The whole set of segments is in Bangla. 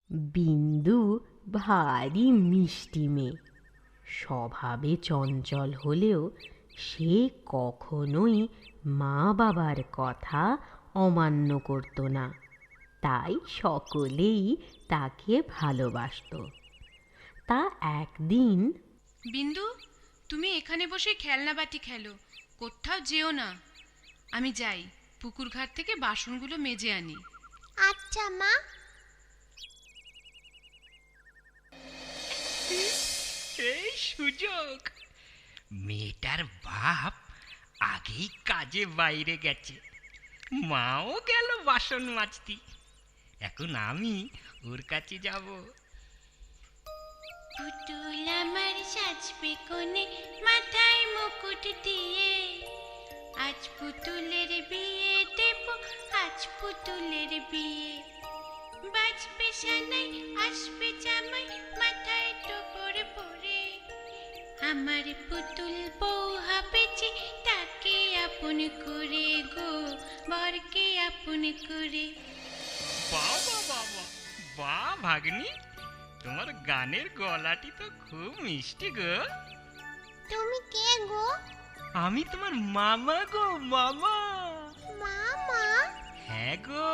বিন্দু ভারী মিষ্টি মেয়ে, স্বভাবে চঞ্চল হলেও সে কখনোই মা বাবার কথা অমান্য করত না। তাই সকলেই তাকে ভালোবাসত। তা একদিন, বিন্দু, তুমি এখানে বসে খেলনা বাটি খেলো, কোথাও যেও না। আমি যাই, পুকুর ঘাট থেকে বাসনগুলো মেজে আনি। আচ্ছা মা। এই সুযোগ! মেয়েটার বাপ আগেই কাজে বাইরে গেছে, মাও গেল বাসন মাজতে। এখন আমি ওর কাছে যাব। পুতুল আমার সাজবে কোণে, মাথায় মুকুট দিয়ে। আজ পুতুলের বিয়ে দেব, আজ পুতুলের বিয়ে। বাজবে সানাই, আসবে জামাই, মাথায় টোপর পরে। আমার পুতুল বউ হবে যে, তাকে আপন করে গো, বরকে আপন করে। বাবা বাবা, বাহ ভাগ্নি, তোমার গানের গলাটি তো খুব মিষ্টি গো। তুমি কে গো? আমি তোমার মামা গো, মামা। মামা? হ্যাঁ গো,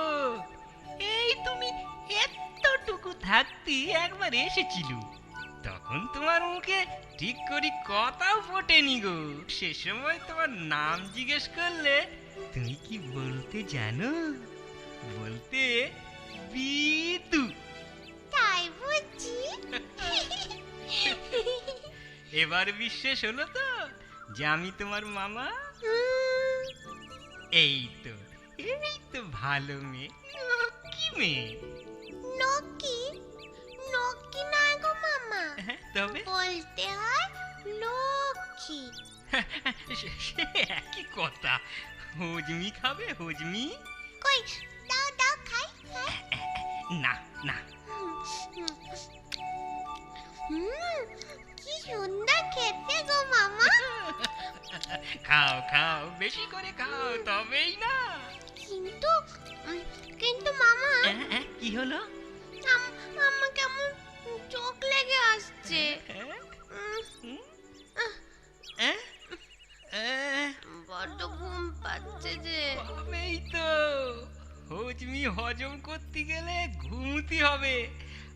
এই তুমি এতটুকু থাকতে একবার এসেছিল, তখন তোমার মুখে ঠিক করে কথাও ফোটেনি গো। সে সময় তোমার নাম জিজ্ঞেস করলে তুমি কি বলতে জানো? বলতে বিদু। তাই বুঝি? এবার বিশ্বাস হলো তো যে আমি তোমার মামা? এই তো, এই তো ভালো মেয়ে, লক্ষ্মী মেয়ে। নকি? নকি না গো মামা, তবে বলতে হয় লক্ষ্মী। সে একই কথা। হজমি খাবে, হজমি? কই দাও দাও খাই খাই। না না। কি সুন্দর খেতে গো মামা। খাও খাও, বেশি করে খাও, তবেই না। কিন্তু কিন্তু মামা, কি হলো? আমার কেমন চোখ লেগে আসছে। বড্ড ঘুম পাচ্ছে যে। হবেই তো, হজমি হজম করতে গেলে ঘুমতি হবে,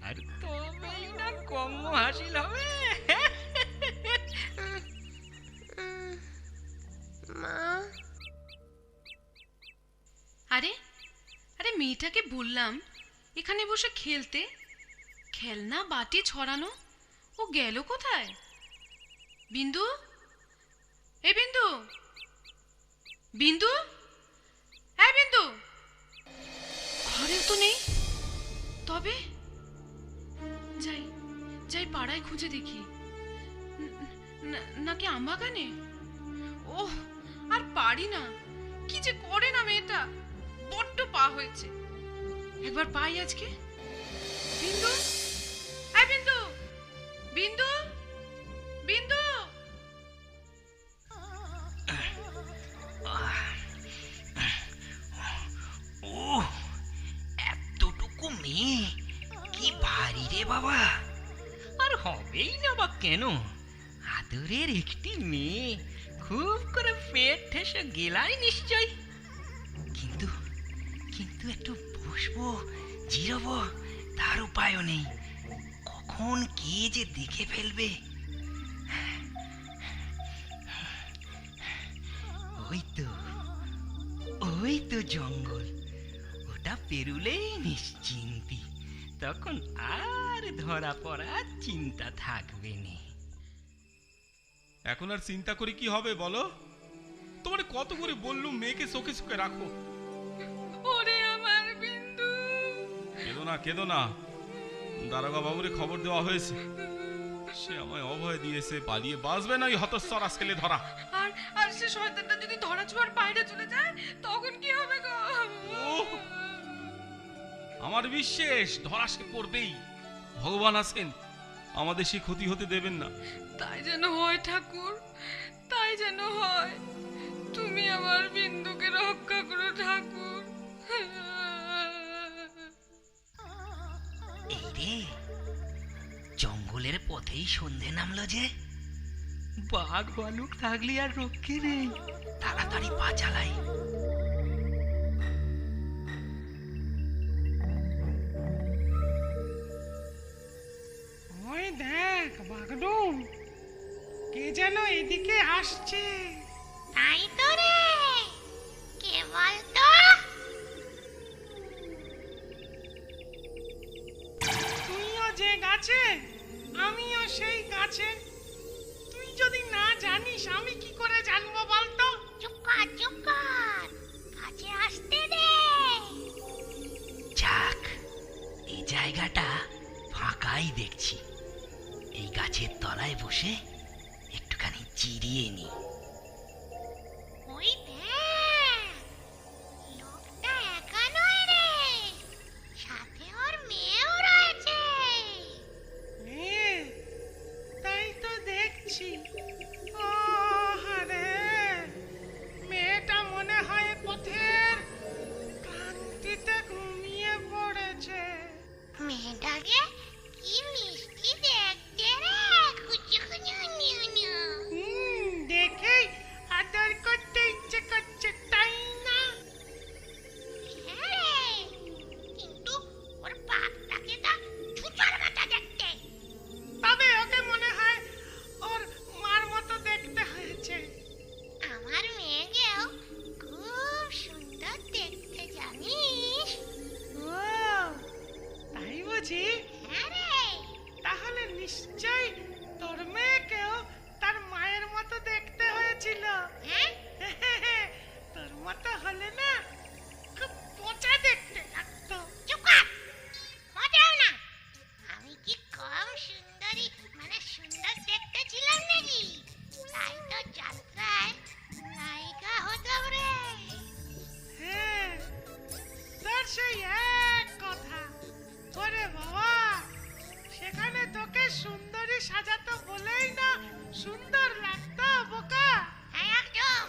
আর তবেই না কম্ম হাসিল হবে। মা, আরে আরে, মেয়েটাকে বললাম এখানে বসে খেলতে, খেলনা বাটি ছড়ানো, ও গেল কোথায়? বিন্দু, এ বিন্দু, বিন্দু, হ্যাঁ বিন্দু, ঘরেও তো নেই। তবে যাই যাই পাড়ায় খুঁজে দেখি, নাকি আমবাগানে। ওহ, আর পারি না, কি যে করে না মেয়েটা, বড্ড পা হয়েছে। একবার পাই আজকে। বিন্দু, এই বিন্দু, বিন্দু, বিন্দু। ও, এতটুকু মেয়ে, কি ভারী রে বাবা। আর হবেই না বা কেন, আদরের একটি মেয়ে, খুব করে পেট ঠেসে গেলাই নিশ্চয়। কিন্তু কিন্তু একটু বসবো, জিরাবো, তার উপায়ও নেই। কখন কে যে দেখে ফেলবে। ওই তো, ওই তো জঙ্গল, ওটা পেরুলেই নিশ্চিন্তি, তখন আর ধরা পড়ার চিন্তা থাকবে না। এখন আর চিন্তা করে কি হবে বলো? তোমার কত করে বললুম মেয়েকে চোখে চোখে রাখো। ওরে আমার বিন্দু। কেঁদো না, কেঁদো না, দারোগা বাবুরে খবর দেওয়া হয়েছে, সে আমায় অভয় দিয়েছে, পালিয়ে বাঁচবে না এই হতচ্ছাড়া ছেলে ধরা। আর আর সে শয়তানটা যদি ধরা ছোঁয়ার বাইরে চলে যায়, তখন কি হবে গো? ওহ, আমার বিশ্বাস ধরা সে পড়বেই। ভগবান আছেন, আমাদের সে ক্ষতি হতে দেবেন না। তাই যেন হয় ঠাকুর, তাই যেন হয়। তুমি আমার বিন্দুকে রক্ষা করো ঠাকুর। এই রে, জঙ্গলের পথেই সন্ধে নামলো যে। বাঘ ভালুক থাকলে আর রক্ষে নেই, তাড়াতাড়ি পা চালাই। ওই দেখ বাগডুম, কে যেন এদিকে আসছে। তাই তো রে, কে বলতো? তুইও যে গাছে, আমিও সেই গাছে। তুই যদি না জানিস আমি কি করে জানবো বলতো? চুপ কর, কাছে আসতে দে। যাক, এই জায়গাটা ফাঁকাই দেখছি। এই গাছের তলায় বসে একটুখানি জিরিয়ে নি। ওই দেখ, লোকটা একা নয় রে, সাথে ওর মেয়েও রয়েছে। মেয়ে? তাই তো দেখছি। ও হারে, মেয়েটা মনে হয় পথের ক্লান্তিতে ঘুমিয়ে পড়েছে। মেয়েটাকে কি মিষ্টি দেখতে রে, কুচুকুচু। দেখেই আদর করতে ইচ্ছে করছে, তাই না? হ্যাঁ রে, কিন্তু ওর বাপটাকে তা ছুঁচোর মতো দেখতে। তবে ওকে মনে হয় ওর মার মতো দেখতে হয়েছে। আমার মেয়েকেও খুব সুন্দর দেখতে, জানিস? ও, তাই বুঝি? হ্যাঁ রে। তাহলে নিশ্চয়ই তোর মেয়েকেও তার মায়ের মতো দেখতে হয়েছিল। হ্যাঁ? তোর মতো হলে না খুব পচা দেখতে লাগতো। চুপ কর, মজাও না। আমি কি কম সুন্দরী, মানে সুন্দর দেখতে ছিলাম নাকি? তাই তো যাত্রায় নায়িকা হতাম রে। হ্যাঁ, তোর সেই এক কথা। ওরে বাবা, সেখানে তোকে সুন্দরী সাজাতো বলেই না সুন্দর লাগতো, বোকা। হ্যাঁ একদম।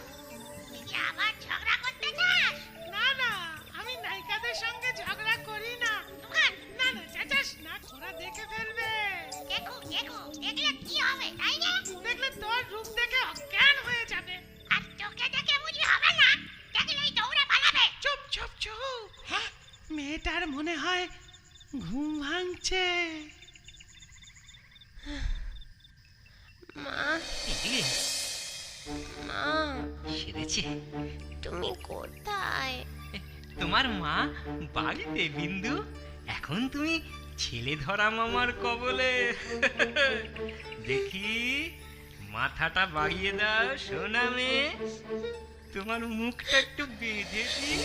তুই কি আবার ঝগড়া করতে চাস? না না, আমি নায়িকাদের সঙ্গে ঝগড়া করি না। দোকান না না, চেঁচাস না, ওরা দেখে ফেলবে। দেখলে কি হবে, তাই না? দেখলে তোর রূপ দেখে অজ্ঞান হয়ে যাবে। আর তোকে দেখে বুঝি হবে না? দেখলেই দৌড়ে পালাবে। চুপ চুপ চুপ। হ্যাঁ, মেয়েটার মনে হয় ঘুম ভাঙছে। মা, মা, সেরেছে? তুমি কোথায়? তোমার মা বাড়িতে বিন্দু। এখন তুমি ছেলে ধরা মামার কবলে। দেখি, মাথাটা বাড়িয়ে দাও সোনা মেয়ে। তোমার মুখটা একটু বেঁধে দিই।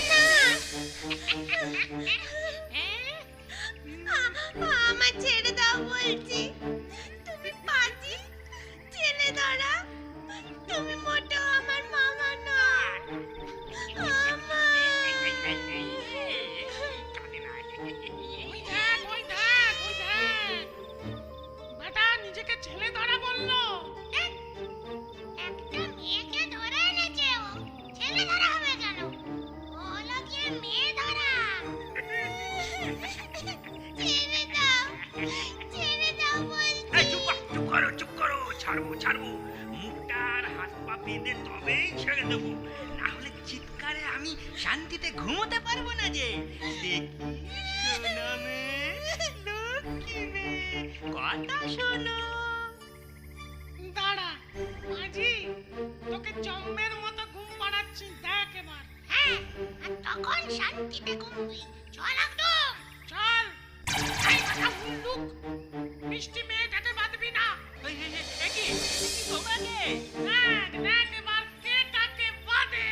আমার ছেড়ে দাও বলছি। তুমি পাজি, ছেলে ধরা। তুমি মোটেও আমার মামা না। ওই দেখ, ওই দেখ, ওই দেখ, বেটা নিজেকে ছেলে ধরা বললো। একটা মেয়েকে ধরে এনেছে ও। ছেলে ধরা হবে কেন? ও হলো গিয়ে মেয়ে ধরা। ছেড়ে দাও বলছি। চুপ করো, ছাড়বো। মুখটা আর হাত পা বেঁধে তবেই ছেড়ে দেবো, না হলে চিৎকারে আমি শান্তিতে ঘুমোতে পারবো না যে। দেখি সোনা মেয়ে, লক্ষ্মী মেয়ে, কথা শোনো। দাঁড়া মাঝি, তোকে জম্মের মতো ঘুম পাড়াচ্ছি, দেখ এবার। হ্যাঁ, আর তখন শান্তিতে ঘুমবি। চল একদম। চল। এই কথা মুন্ডুক, মিষ্টি মেয়েটাকে বাঁধবি না। তোমাকে দেখ দেখ এবার কে কাকে বাঁধে।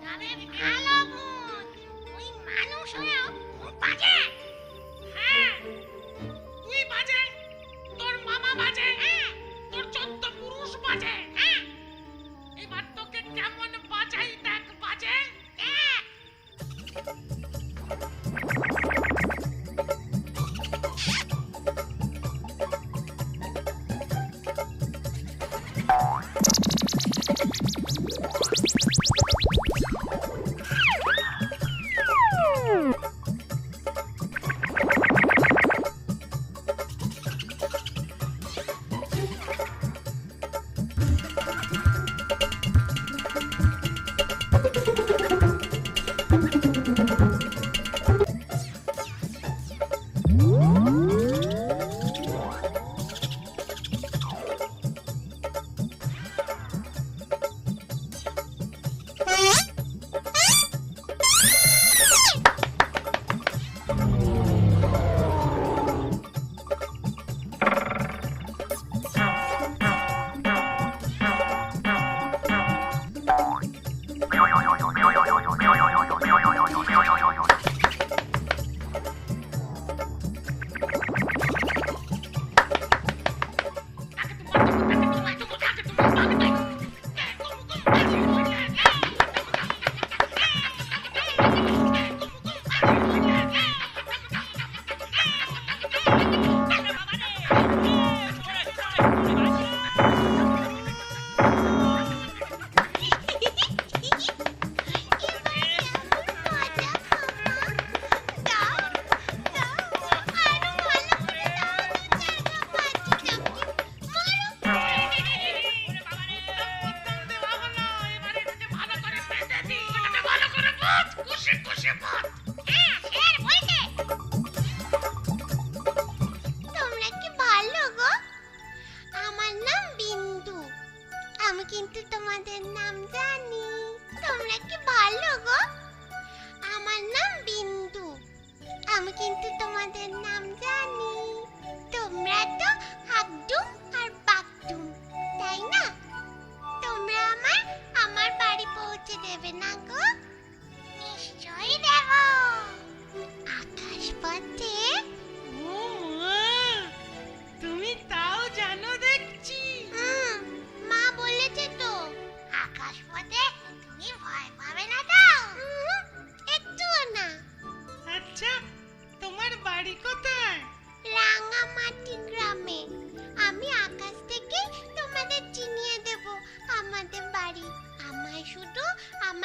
তবে ভালো ভূত, ওই মানুষ হয়েও খুব বাজে। হ্যাঁ, তুই বাজে, তোর মামা বাজে, তোর 14 পুরুষ বাজে। এবার তোকে কেমন বাজাই দেখ, বাজে দেখ।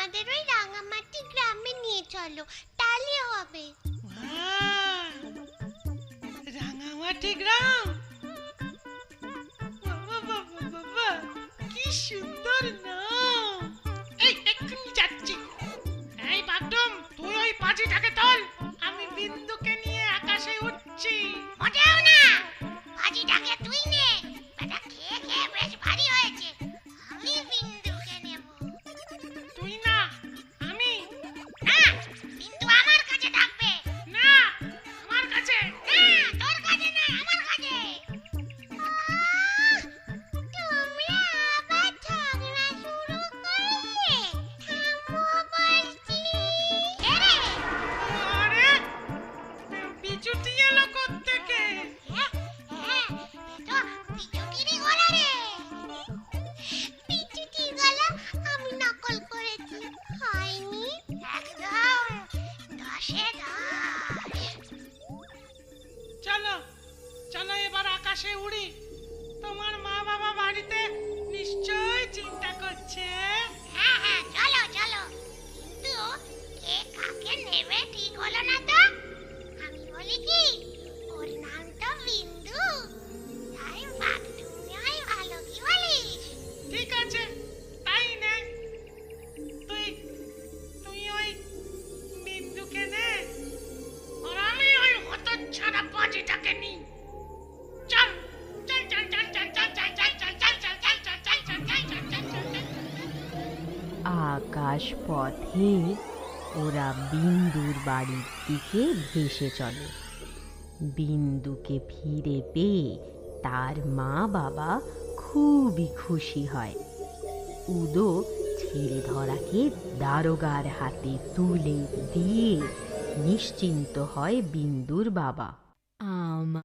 আমাদের ওই রাঙামাটি গ্রামে নিয়ে চলো, তাহলে হবে। বাহ, রাঙামাটি গ্রাম, বাবা বাবা বাবা, কি সুন্দর নাম। এই এক্ষুনি যাচ্ছি। এই বাগডম, তুই ওই পাজিটাকে তোল, আমি বিন্দুকে নিয়ে আকাশে উঠছি। মোটেও না, ভাজিটাকে তুই নে, বেটা খেয়ে খেয়ে বেশ ভারী হয়েছে। আমি বিন্দুকে নেব। তুই না, আমি। না, বিন্দু আমার কাছে থাকবে। না, আমার কাছে। না, তোর কাছে না, আমার কাছে। তোমরা আবার ঝগড়া শুরু করলে? থামো বলছি। কে রে? আরে, বিচুটি এলো কোত্থেকে? হ্যাঁ, হ্যাঁ, এ তো বিচুটিরই গলা রে। বিচুটির গলা আমি নকল করেছি, হয়নি? একদম 10-এ 10। চলো চলো, এবার আকাশে উড়ি। তোমার মা বাবা বাড়িতে নিশ্চয় চিন্তা করছে। হ্যাঁ হ্যাঁ, চলো চলো। কিন্তু কে কাকে নেবে ঠিক হলো না তো। আমি বলি কি, ওর নাম তো বিন্দু, তাই বাগডুমিয়াই ভালো, কি বলিস? ঠিক আছে, তাই নে। তুই তুই ওই বিন্দুকে নে, আর আমি ওই হতচ্ছাড়া পাজিটাকে নিই। চল চল চল চল চল চল চল চল চল চল চল চল চল চল চল চল চল চল চল। আকাশ পথে ওরা বিন্দুর বাড়ির দিকে ভেসে চলে। বিন্দুকে ফিরে পেয়ে তার মা বাবা খুবই খুশি হয়। উদো ছেলে ধরাকে দারোগার হাতে তুলে দিয়ে নিশ্চিন্ত হয় বিন্দুর বাবা।